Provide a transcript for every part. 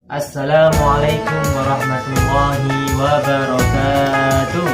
Assalamualaikum warahmatullahi wabarakatuh.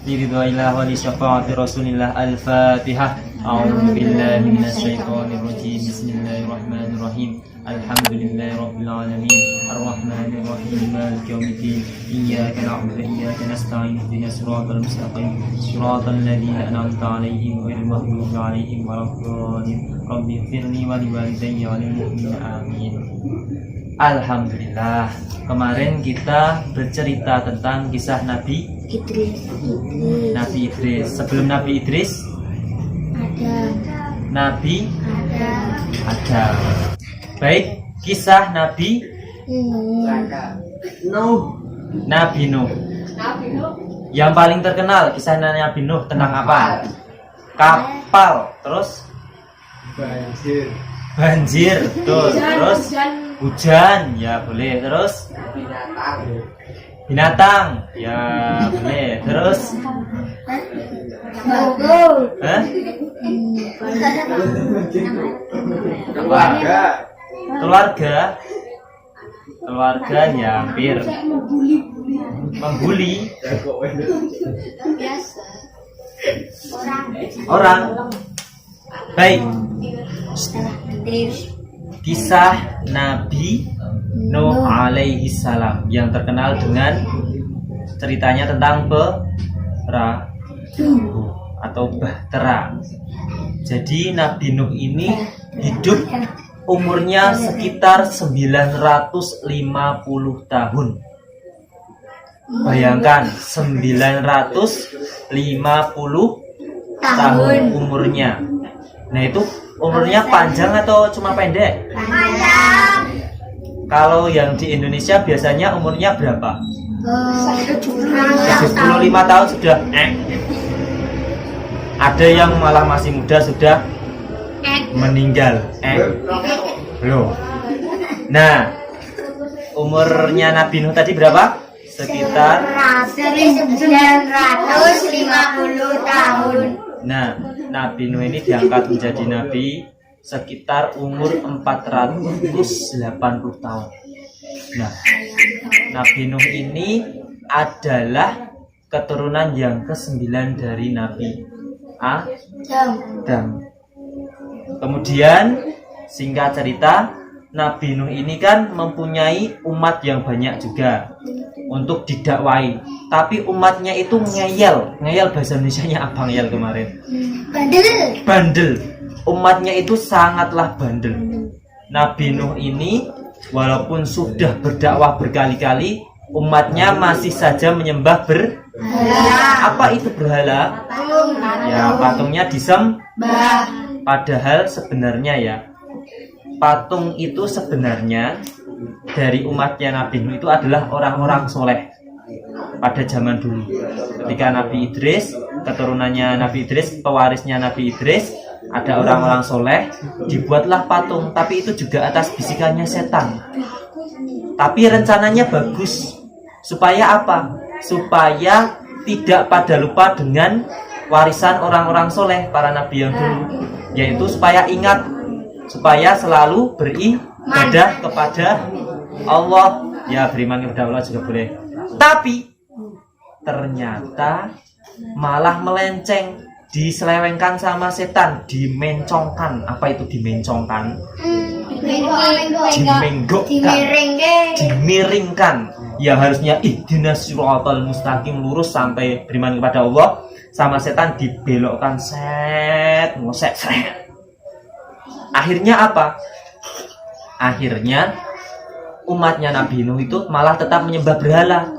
Biridwaillah wa li syafaati rasulillah. Al-Fatihah. A'udzu billahi minasyaitonir rajim. Bismillahirrahmanirrahim. Alhamdulillahi rabbil alamin. Arrahmanir rahim. Maliki yaumiddin. Iyyaka na'budu wa iyyaka nasta'in. Ihdinas siratal mustaqim. Siratal ladzina an'amta 'alaihim ghairil maghdubi 'alaihim waladdallin. Rabbi ighfirli wa liwalidayya wa lil mu'minina amin. Alhamdulillah. Kemarin kita bercerita tentang kisah Nabi Idris. Sebelum Nabi Idris Nabi Adam. Baik, kisah Nabi Nuh. Nabi Nuh. Yang paling terkenal kisah Nabi Nuh tentang apa? Kapal. Terus banjir. Terus hujan. Ya boleh. Terus binatang. Ya boleh. Terus keluarga ya hampir membuli orang. Baik, kisah Nabi Nuh alaihi salam yang terkenal dengan ceritanya tentang perahu atau bahtera. Jadi Nabi Nuh ini hidup umurnya sekitar 950 tahun. Bayangkan 950 tahun umurnya. Nah itu umurnya panjang atau cuma pendek? Panjang. Kalau yang di Indonesia biasanya umurnya berapa? 75 tahun sudah. Ada yang malah masih muda sudah meninggal. Belum. Nah, umurnya Nabi Nuh tadi berapa? Sekitar 950 tahun. Nah, Nabi Nuh ini diangkat menjadi nabi sekitar umur 480 tahun. Nah, Nabi Nuh ini adalah keturunan yang ke-9 dari Nabi Adam. Kemudian singkat cerita, Nabi Nuh ini kan mempunyai umat yang banyak juga untuk didakwai. Tapi umatnya itu ngeyel. Ngeyel bahasa Indonesianya apa ngeyel kemarin? Bandel. Umatnya itu sangatlah bandel. Nabi Nuh ini walaupun sudah berdakwah berkali-kali, umatnya masih saja menyembah berhala. Apa itu berhala? Ya, patungnya disembah. Padahal sebenarnya ya, patung itu sebenarnya dari umatnya Nabi Nuh itu adalah orang-orang soleh pada zaman dulu. Ketika Nabi Idris, keturunannya Nabi Idris, pewarisnya Nabi Idris, ada orang-orang soleh, dibuatlah patung. Tapi itu juga atas bisikannya setan. Tapi rencananya bagus. Supaya apa? Supaya tidak pada lupa dengan warisan orang-orang soleh, para nabi yang dulu. Yaitu supaya ingat, supaya selalu beribadah kepada Allah. Ya, beriman kepada Allah juga boleh. Tapi ternyata malah melenceng, diselewengkan sama setan, dimencongkan. Apa itu dimencongkan? Dimiringkan. Yang harusnya ihdinas siratal mustaqim, lurus sampai beriman kepada Allah, sama setan dibelokkan, ngosek. Akhirnya apa? Akhirnya umatnya Nabi Nuh itu malah tetap menyembah berhala.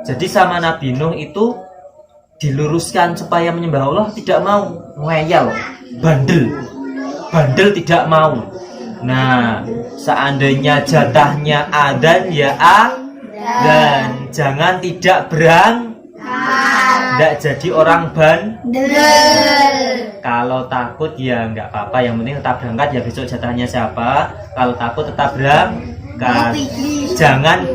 Jadi sama Nabi Nuh itu diluruskan supaya menyembah Allah, tidak mau, ngeyel, bandel tidak mau. Nah, seandainya jatahnya adzan ya dan jangan tidak tidak jadi orang bandel. Kalau takut ya nggak apa-apa, yang penting tetap berangkat. Ya besok jatahnya siapa. Kalau takut tetap berangkat. Jangan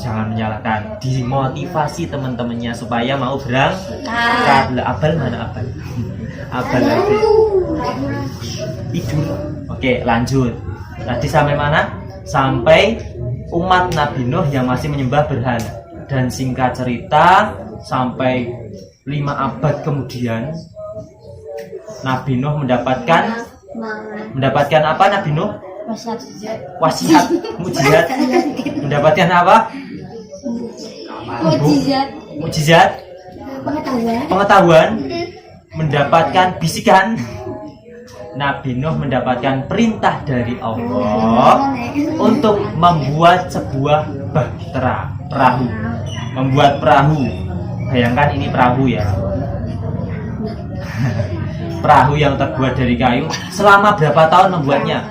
jangan menyalahkan. Dimotivasi teman-temannya supaya mau berangkat. Abal mana abal? Abal lagi. tidur. Oke, lanjut. Tadi sampai mana? Sampai umat Nabi Nuh yang masih menyembah berhala. Dan singkat cerita, sampai 5 abad kemudian Nabi Nuh mendapatkan apa Nabi Nuh? Wasiat, mujizat. Mendapatkan apa? Mujizat. Pengetahuan. Mendapatkan bisikan. Nabi Nuh mendapatkan perintah dari Allah untuk membuat sebuah bahtera, perahu. Membuat perahu. Bayangkan ini perahu ya. Perahu yang terbuat dari kayu. Selama berapa tahun membuatnya?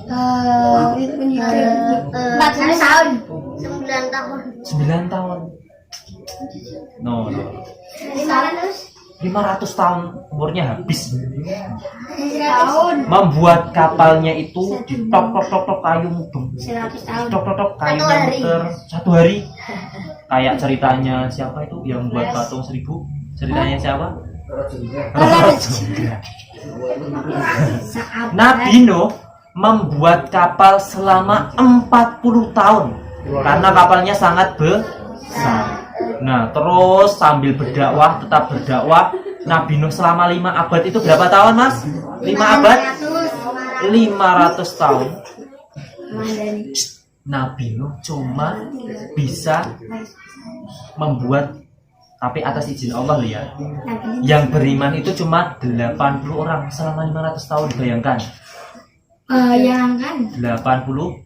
14 tahun. 9 tahun. 9 tahun. No. 500 tahun umurnya habis. Tahun. Membuat kapalnya itu ditok kayu mudeng. 100 tahun. Tok kayunya muter 1 hari. Kayak ceritanya siapa itu yang buat patung 1000? Ceritanya siapa? Nabi Nuh membuat kapal selama 40 tahun karena kapalnya sangat besar. Nah, terus sambil berdakwah, tetap berdakwah. Nabi Nuh selama 5 abad itu berapa tahun, Mas? 5 abad? 500 tahun. Nabi Nuh cuma bisa membuat, tapi atas izin Allah ya. Yang beriman itu cuma 80 orang selama 500 tahun, bayangkan. 80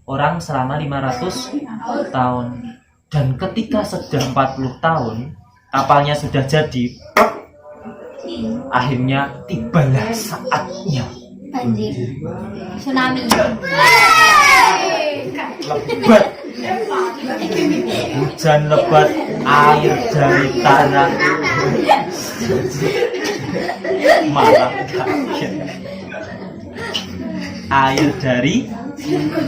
orang selama 500 tahun. Dan ketika sudah 40 tahun, kapalnya sudah jadi, akhirnya tibalah saatnya Tsunami. lebat, hujan lebat, air dari tanah malah kaget. Air dari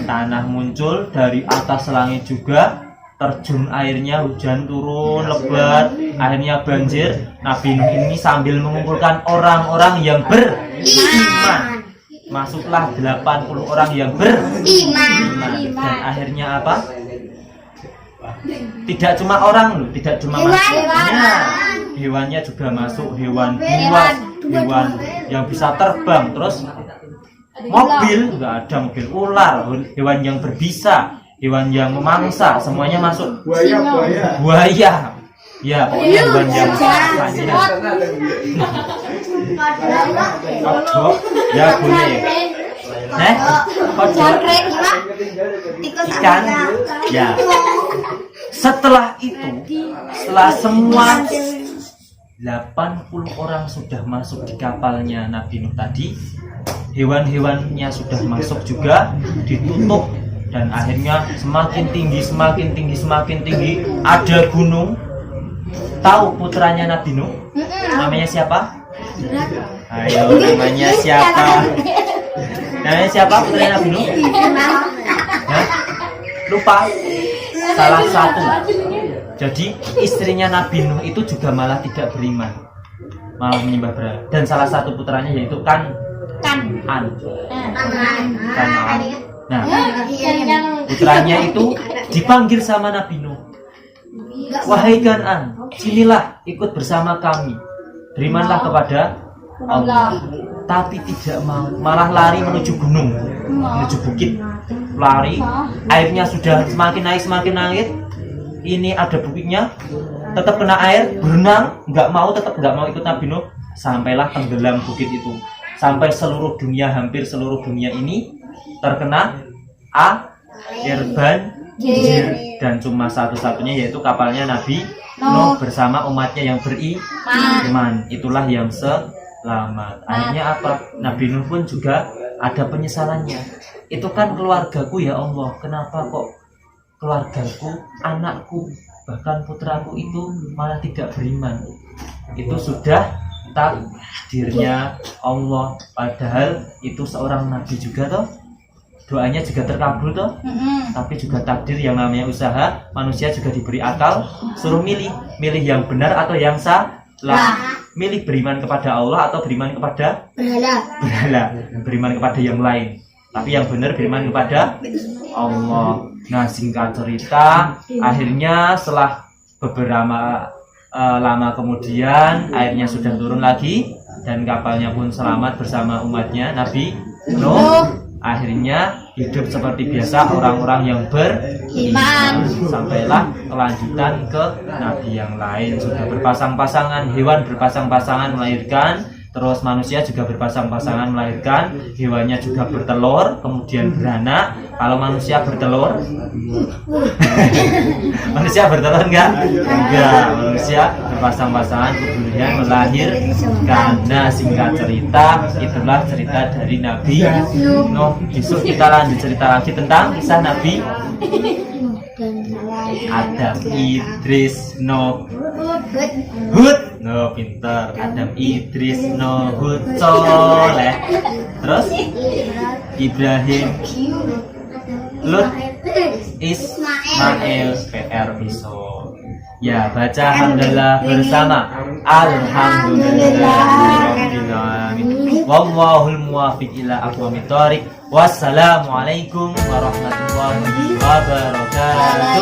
tanah muncul, dari atas langit juga terjun airnya, hujan turun lebat, akhirnya banjir. Nabi Nuh ini sambil mengumpulkan orang-orang yang beriman. Masuklah 80 orang yang beriman. Dan akhirnya apa? Tidak cuma orang loh, tidak cuma manusia, hewannya juga masuk, hewan buas, hewan yang bisa terbang, terus mobil, nggak ada mobil, ular, hewan yang berbisa, hewan yang memangsa, semuanya masuk. Buaya, ya pokoknya hewan yang banyak. Kodok, ya boleh. Kodok, ikan, ya. Setelah itu, setelah semua 80 orang sudah masuk di kapalnya Nabi Nuh tadi, hewan-hewannya sudah masuk juga, ditutup, dan akhirnya semakin tinggi, ada gunung. Tahu putranya Nabi Nuh? Namanya siapa? Ayo, namanya siapa? Namanya siapa putranya Nabi Nuh? Hah? Lupa? Salah satu. Jadi istrinya Nabi Nuh itu juga malah tidak beriman, malah menyembah berhala. Dan salah satu putranya yaitu Kan'an. Nah, putranya itu dipanggil sama Nabi Nuh. Wahai Kan'an, sinilah ikut bersama kami. Berimanlah kepada Allah. Tapi tidak mau, malah lari menuju gunung, menuju bukit. Lari, airnya sudah semakin naik. Ini ada bukitnya, tetap kena air, berenang, tetap nggak mau ikut Nabi Nuh. Sampailah tenggelam bukit itu. Sampai seluruh dunia, hampir seluruh dunia ini terkena air banjir. Dan cuma satu-satunya yaitu kapalnya Nabi Nuh bersama umatnya yang beriman. Itulah yang selamat. Akhirnya apa? Nabi Nuh pun juga ada penyesalannya. Itu kan keluargaku ya Allah, kenapa kok keluargaku, anakku, bahkan putraku itu malah tidak beriman? Itu sudah takdirnya Allah. Padahal itu seorang nabi juga toh, doanya juga terkabul toh. Tapi juga takdir yang namanya usaha, manusia juga diberi akal, suruh milih yang benar atau yang salah. milih beriman kepada Allah atau beriman kepada berhala, beriman kepada yang lain. Tapi yang benar beriman kepada Allah. Nah, singkat cerita, akhirnya setelah beberapa lama kemudian airnya sudah turun lagi dan kapalnya pun selamat bersama umatnya Nabi Nuh. Akhirnya hidup seperti biasa orang-orang yang beriman. Sampailah kelanjutan ke nabi yang lain, sudah berpasang-pasangan, hewan berpasang-pasangan melahirkan, terus manusia juga berpasang-pasangan melahirkan, hewannya juga bertelur kemudian beranak. Kalau manusia bertelur manusia bertelur enggak? Manusia berpasang-pasangan kemudian melahirkan. Nah, singkat cerita, itulah cerita dari Nabi Nuh. Besok kita lanjut cerita lagi tentang kisah Nabi Adam, Idris, Nuh, Hud. No, pintar. Adam, Idris, Nuh, Hud, Soleh. Terus Ibrahim, Lut, Ismail, PR besok. Ya, baca alhamdulillah bersama. Alhamdulillahirobbilalamin. Wallahul muwaffiq ila aqwamit thoriq. Wassalamualaikum warahmatullahi wabarakatuh.